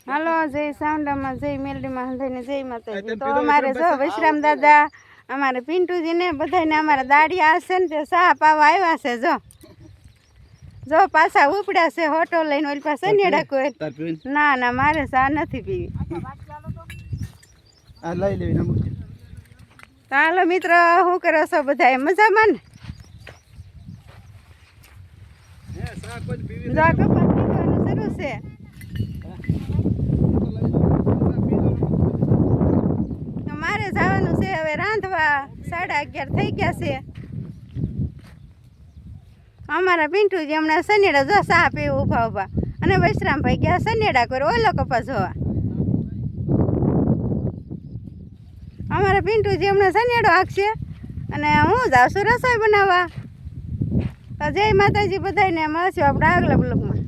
હાલો જય સાવંડામાં જય મેલડીમાં થઈને જય માતાજી. તો અમારે જો વિશ્રામ દાદા અમારે પિન્ટુજી ને બધાને અમારા દાડિયા હશે ને તે સાહ પાવા આવ્યા છે. જો પાછા ઉપડ્યા છે હોટો લઈને ઓલી પાસે નેડા કોઈ. ના ના મારે ચા નથી પીવી. હાલો મિત્ર શું કરો છો બધા મજામાં ને? જો કપા પીવાનું શરૂ છે. મારે જવાનું છે હવે રાંધવા. 11:30 થઈ ગયા છે. અમારા પિન્ટુજી હમણાં સનેડા જો ચા પીવું ઊભા ઊભા અને વૈશ્રામભાઈ ગયા સનેડા કરે ઓલો કપા જોવા. અમારા પિન્ટુજી હમણાં સનેડો હાંકશે અને હું જાઉં છું રસોઈ બનાવવા. તો જય માતાજી બધાને મળશું આપણે આગલા બ્લોગમાં.